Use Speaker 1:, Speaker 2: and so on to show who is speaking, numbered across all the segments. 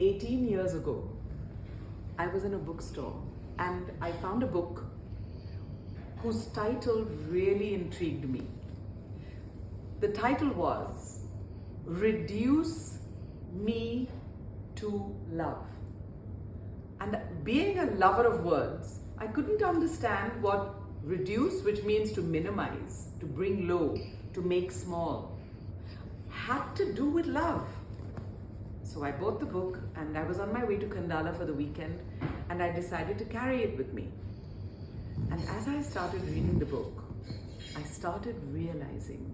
Speaker 1: 18 years ago, I was in a bookstore and I found a book whose title really intrigued me. The title was Reduce Me to Love. And being a lover of words, I couldn't understand what reduce, which means to minimize, to bring low, to make small, had to do with love. So I bought the book and I was on my way to Kandala for the weekend and I decided to carry it with me. And as I started reading the book, I started realizing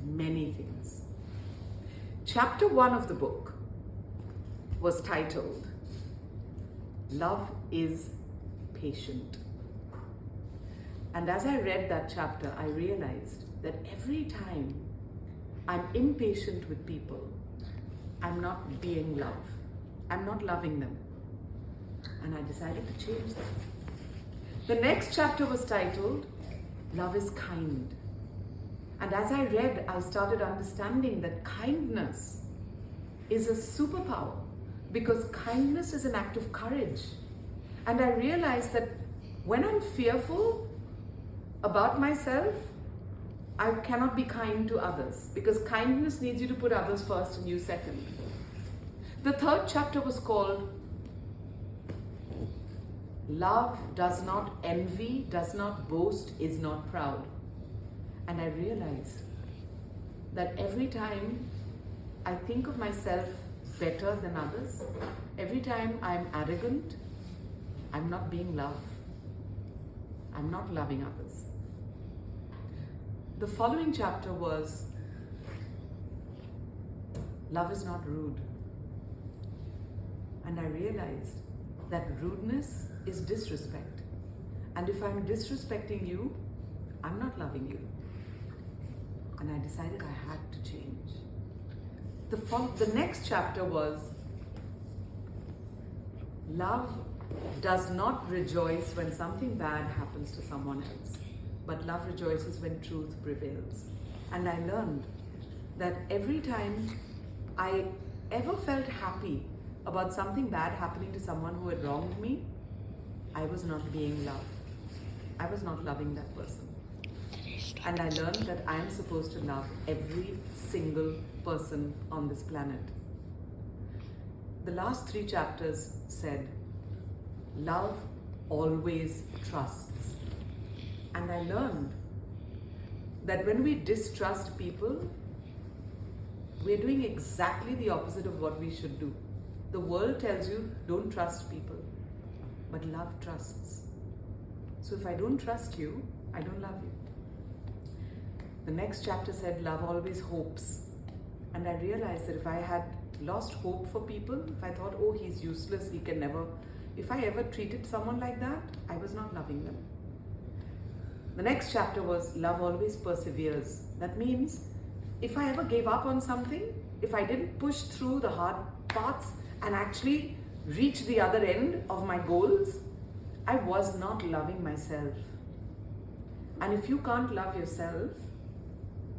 Speaker 1: many things. Chapter 1 of the book was titled, Love is Patient. And as I read that chapter, I realized that every time I'm impatient with people, I'm not being love. I'm not loving them. And I decided to change that. The next chapter was titled, Love is Kind. And as I read, I started understanding that kindness is a superpower because kindness is an act of courage. And I realized that when I'm fearful about myself, I cannot be kind to others because kindness needs you to put others first and you second. The third chapter was called Love does not envy, does not boast, is not proud. And I realized that every time I think of myself better than others, every time I'm arrogant, I'm not being love. I'm not loving others. The following chapter was Love is not rude. And I realized that rudeness is disrespect. And if I'm disrespecting you, I'm not loving you. And I decided I had to change. The next chapter was Love does not rejoice when something bad happens to someone else, but love rejoices when truth prevails. And I learned that every time I ever felt happy about something bad happening to someone who had wronged me, I was not being loved. I was not loving that person. And I learned that I am supposed to love every single person on this planet. The last 3 chapters said, Love always trusts. And I learned that when we distrust people, we're doing exactly the opposite of what we should do. The world tells you, don't trust people, but love trusts. So if I don't trust you, I don't love you. The next chapter said, love always hopes. And I realized that if I had lost hope for people, if I thought, oh, he's useless, he can never, if I ever treated someone like that, I was not loving them. The next chapter was, love always perseveres. That means, if I ever gave up on something, if I didn't push through the hard paths and actually reach the other end of my goals, I was not loving myself. And if you can't love yourself,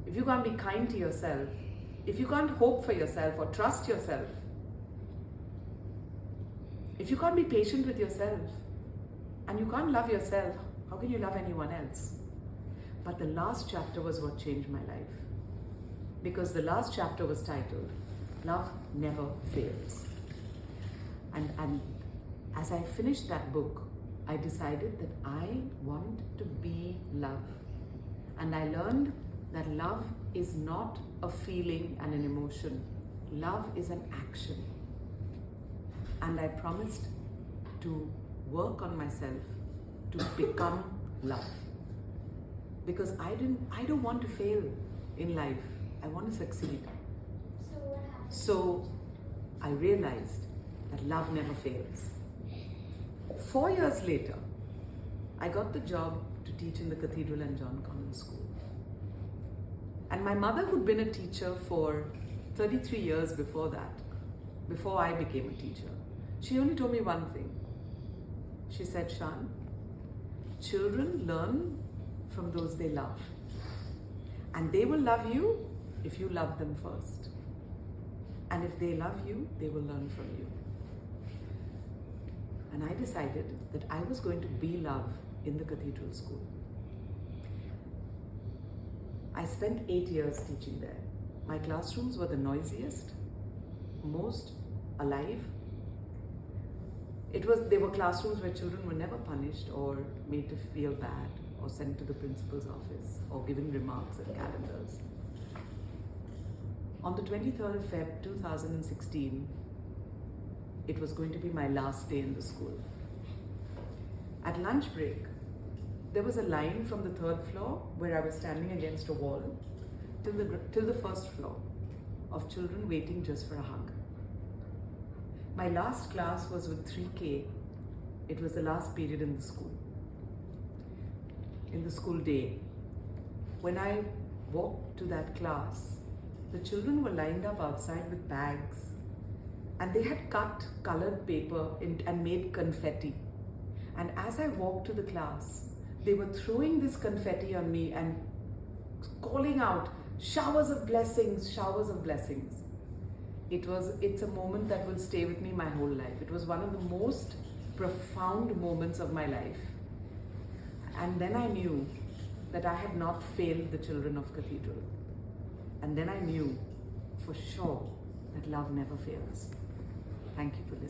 Speaker 1: if you can't be kind to yourself, if you can't hope for yourself or trust yourself, if you can't be patient with yourself, and you can't love yourself, how can you love anyone else? But the last chapter was what changed my life. Because the last chapter was titled, Love Never Fails. And as I finished that book, I decided that I want to be love. And I learned that love is not a feeling and an emotion. Love is an action. And I promised to work on myself to become love. Because I don't want to fail in life. I want to succeed.
Speaker 2: So what happened?
Speaker 1: So I realized that love never fails. 4 years later, I got the job to teach in the Cathedral and John Convent School. And my mother, who'd been a teacher for 33 years before that, before I became a teacher, she only told me one thing. She said, Shan, children learn from those they love. And they will love you if you love them first. And if they love you, they will learn from you. And I decided that I was going to be love in the cathedral school. I spent 8 years teaching there. My classrooms were the noisiest, most alive. They were classrooms where children were never punished or made to feel bad or sent to the principal's office or given remarks and calendars. On the 23rd of Feb 2016, it was going to be my last day in the school. At lunch break, there was a line from the 3rd floor where I was standing against a wall till the 1st floor of children waiting just for a hug. My last class was with 3K. It was the last period in the school day. When I walked to that class, the children were lined up outside with bags, and they had cut colored paper and made confetti. And as I walked to the class, they were throwing this confetti on me and calling out, "Showers of blessings, showers of blessings." It's a moment that will stay with me my whole life. It was one of the most profound moments of my life. And then I knew that I had not failed the children of Cathedral. And then I knew for sure that love never fails. Thank you for listening.